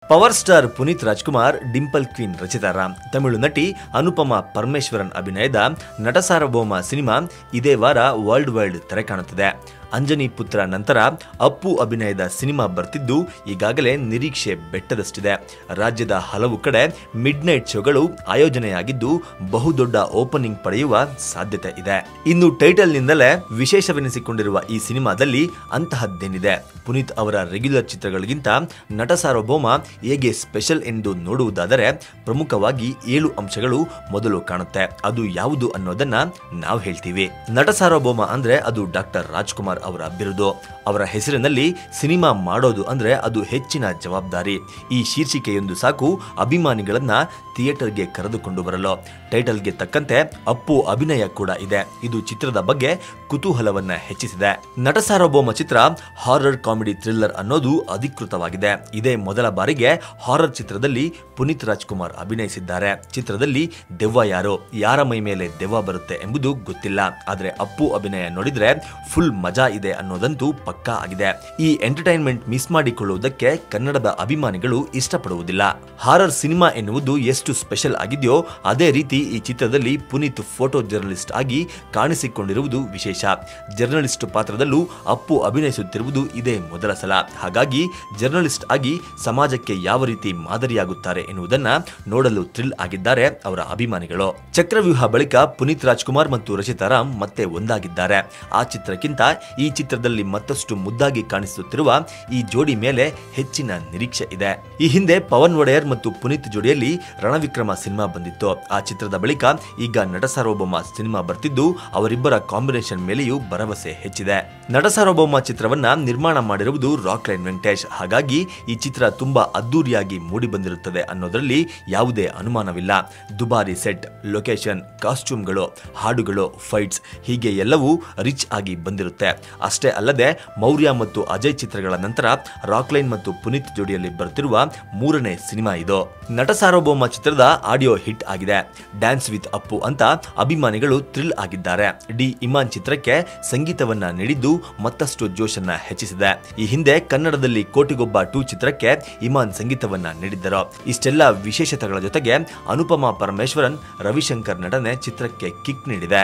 Power star Puneeth Rajkumar, Dimple queen Rachita Ram, Tamil ನಟಿ ಅನುಪಮಾ ಪರಮೇಶ್ವರನ್ ಅಭಿನಯದ Natasaarvabhowma cinema ಇದೇ ವಾರ ವರ್ಲ್ಡ್ ವೈಡ್ ತೆರೆ ಕಾಣುತ್ತದೆ. ಅಂಜನಿ ಪುತ್ರ ನಂತರ ಅಪ್ಪು ಅಭಿನಯದ ಸಿನಿಮಾ ಬರ್ತಿದ್ದು ಈಗಾಗಲೇ ನಿರೀಕ್ಷೆ ಬೆಟ್ಟದಷ್ಟಿದೆ. ರಾಜ್ಯದ ಹಲವು ಕಡೆ ಮಿಡ್ ನೈಟ್ ಶೋಗಳು ಆಯೋಜನೆಯಾಗಿದ್ದು ಬಹುದೊಡ್ಡ ಓಪನಿಂಗ್ ಪಡೆಯುವ ಸಾಧ್ಯತೆ ಇದೆ. ಇನ್ನು ಟೈಟಲ್ನಿಂದಲೇ ವಿಶೇಷವೆನಿಸಿಕೊಂಡಿರುವ ಈ ಸಿನಿಮಾದಲ್ಲಿ ಅಂತಹದ್ದೇನಿದೆ? ಪುನೀತ್ ಅವರ ರೆಗ್ಯುಲರ್ ಚಿತ್ರಗಳಿಗಿಂತ ನಟ ಸಾರ್ವಭೌಮ ಹೇಗೆ ಸ್ಪೆಷಲ್ ಎಂದು ನೋಡುವುದಾದರೆ ಪ್ರಮುಖವಾಗಿ 7 ಅಂಶಗಳು ಮೊದಲು ಕಾಣುತ್ತೆ. ಅದು ಯಾವುದು ಅನ್ನೋದನ್ನ ನಾವು ಹೇಳ್ತೀವಿ. ನಟ ಸಾರ್ವಭೌಮ ಅಂದ್ರೆ ಅದು ಡಾಕ್ಟರ್ ರಾಜ್ಕುಮಾರ್ ಅವರ ಬಿರುದು. ಅವರ ಹೆಸರಿನಲ್ಲಿ ಸಿನಿಮಾ ಮಾಡೋದು ಅಂದ್ರೆ ಅದು ಹೆಚ್ಚಿನ ಜವಾಬ್ದಾರಿ. ಈ ಶೀರ್ಷಿಕೆಯೊಂದು ಸಾಕು ಅಭಿಮಾನಿಗಳನ್ನ ಥಿಯೇಟರ್ಗೆ ಕರೆದುಕೊಂಡು ಬರಲು. ಟೈಟಲ್ಗೆ ತಕ್ಕಂತೆ ಅಪ್ಪು ಅಭಿನಯ ಕೂಡ ಇದೆ. ಇದು ಚಿತ್ರದ ಬಗ್ಗೆ ಕುತೂಹಲವನ್ನ ಹೆಚ್ಚಿಸಿದೆ. ನಟ ಸಾರ್ವಭೌಮ ಚಿತ್ರ ಹಾರರ್ ಕಾಮಿಡಿ ಥ್ರಿಲ್ಲರ್ ಅನ್ನೋದು ಅಧಿಕೃತವಾಗಿದೆ. ಇದೇ ಮೊದಲ ಬಾರಿಗೆ ಹಾರರ್ ಚಿತ್ರದಲ್ಲಿ ಪುನೀತ್ ರಾಜ್ಕುಮಾರ್ ಅಭಿನಯಿಸಿದ್ದಾರೆ. ಚಿತ್ರದಲ್ಲಿ ದೆವ್ವ ಯಾರು, ಯಾರ ಮೈ ಮೇಲೆ ದೆವ್ವ ಬರುತ್ತೆ ಎಂಬುದು ಗೊತ್ತಿಲ್ಲ. ಆದ್ರೆ ಅಪ್ಪು ಅಭಿನಯ ನೋಡಿದ್ರೆ ಫುಲ್ ಮಜಾ ಇದೆ ಅನ್ನೋದಂತೂ ಪಕ್ಕಾ ಆಗಿದೆ. ಈ ಎಂಟರ್ಟೈನ್ಮೆಂಟ್ ಮಿಸ್ ಮಾಡಿಕೊಳ್ಳುವುದಕ್ಕೆ ಕನ್ನಡದ ಅಭಿಮಾನಿಗಳು ಇಷ್ಟಪಡುವುದಿಲ್ಲ. ಹಾರರ್ ಸಿನಿಮಾ ಎನ್ನುವುದು ಎಷ್ಟು ಸ್ಪೆಷಲ್ ಆಗಿದೆಯೋ ಅದೇ ರೀತಿ ಈ ಚಿತ್ರದಲ್ಲಿ ಪುನೀತ್ ಫೋಟೋ ಜರ್ನಲಿಸ್ಟ್ ಆಗಿ ಕಾಣಿಸಿಕೊಂಡಿರುವುದು ವಿಶೇಷ. ಜರ್ನಲಿಸ್ಟ್ ಪಾತ್ರದಲ್ಲೂ ಅಪ್ಪು ಅಭಿನಯಿಸುತ್ತಿರುವುದು ಇದೇ ಮೊದಲ ಸಲ. ಹಾಗಾಗಿ ಜರ್ನಲಿಸ್ಟ್ ಆಗಿ ಸಮಾಜಕ್ಕೆ ಯಾವ ರೀತಿ ಮಾದರಿಯಾಗುತ್ತಾರೆ ಎನ್ನುವುದನ್ನ ನೋಡಲು ಥ್ರಿಲ್ ಆಗಿದ್ದಾರೆ ಅವರ ಅಭಿಮಾನಿಗಳು. ಚಕ್ರವ್ಯೂಹ ಬಳಿಕ ಪುನೀತ್ ರಾಜ್ಕುಮಾರ್ ಮತ್ತು ರಚಿತಾ ರಾಮ್ ಮತ್ತೆ ಒಂದಾಗಿದ್ದಾರೆ. ಆ ಚಿತ್ರಕ್ಕಿಂತ ಈ ಚಿತ್ರದಲ್ಲಿ ಮತ್ತಷ್ಟು ಮುದ್ದಾಗಿ ಕಾಣಿಸುತ್ತಿರುವ ಈ ಜೋಡಿ ಮೇಲೆ ಹೆಚ್ಚಿನ ನಿರೀಕ್ಷೆ ಇದೆ. ಈ ಹಿಂದೆ ಪವನ್ ಒಡೆಯರ್ ಮತ್ತು ಪುನೀತ್ ಜೋಡಿಯಲ್ಲಿ ರಣವಿಕ್ರಮ ಸಿನಿಮಾ ಬಂದಿತ್ತು. ಆ ಚಿತ್ರದ ಬಳಿಕ ಈಗ ನಟ ಸಾರ್ವಭೌಮ ಸಿನಿಮಾ ಬರ್ತಿದ್ದು ಅವರಿಬ್ಬರ ಕಾಂಬಿನೇಷನ್ ಮೇಲೆಯೂ ಭರವಸೆ ಹೆಚ್ಚಿದೆ. ನಟ ಸಾರ್ವಭೌಮ ಚಿತ್ರವನ್ನ ನಿರ್ಮಾಣ ಮಾಡಿರುವುದು ರಾಕ್ಲೈನ್ ವೆಂಕಟೇಶ್. ಹಾಗಾಗಿ ಈ ಚಿತ್ರ ತುಂಬಾ ಅದ್ದೂರಿಯಾಗಿ ಮೂಡಿ ಬಂದಿರುತ್ತದೆ ಅನ್ನೋದರಲ್ಲಿ ಯಾವುದೇ ಅನುಮಾನವಿಲ್ಲ. ದುಬಾರಿ ಸೆಟ್, ಲೊಕೇಶನ್, ಕಾಸ್ಟ್ಯೂಮ್ಗಳು, ಹಾಡುಗಳು, ಫೈಟ್ಸ್ ಹೀಗೆ ಎಲ್ಲವೂ ರಿಚ್ ಆಗಿ ಬಂದಿರುತ್ತೆ. ಅಷ್ಟೇ ಅಲ್ಲದೆ ಮೌರ್ಯ ಮತ್ತು ಅಜಯ್ ಚಿತ್ರಗಳ ನಂತರ ರಾಕ್ಲೈನ್ ಮತ್ತು ಪುನೀತ್ ಜೋಡಿಯಲ್ಲಿ ಬರ್ತಿರುವ 3ನೇ ಸಿನಿಮಾ ಇದು. ನಟ ಸಾರ್ವಭೌಮ ಚಿತ್ರದ ಆಡಿಯೋ ಹಿಟ್ ಆಗಿದೆ. ಡ್ಯಾನ್ಸ್ ವಿತ್ ಅಪ್ಪು ಅಂತ ಅಭಿಮಾನಿಗಳು ಥ್ರಿಲ್ ಆಗಿದ್ದಾರೆ. ಡಿ ಇಮಾನ್ ಚಿತ್ರಕ್ಕೆ ಸಂಗೀತವನ್ನ ನೀಡಿದ್ದು ಮತ್ತಷ್ಟು ಜೋಶನ್ನ ಹೆಚ್ಚಿಸಿದೆ. ಈ ಹಿಂದೆ ಕನ್ನಡದಲ್ಲಿ ಕೋಟಿಗೊಬ್ಬ 2 ಚಿತ್ರಕ್ಕೆ ಇಮಾನ್ ಸಂಗೀತವನ್ನ ನೀಡಿದ್ದರು. ಇಷ್ಟೆಲ್ಲ ವಿಶೇಷತೆಗಳ ಜೊತೆಗೆ ಅನುಪಮಾ ಪರಮೇಶ್ವರನ್, ರವಿಶಂಕರ್ ನಟನೆ ಚಿತ್ರಕ್ಕೆ ಕಿಕ್ ನೀಡಿದೆ.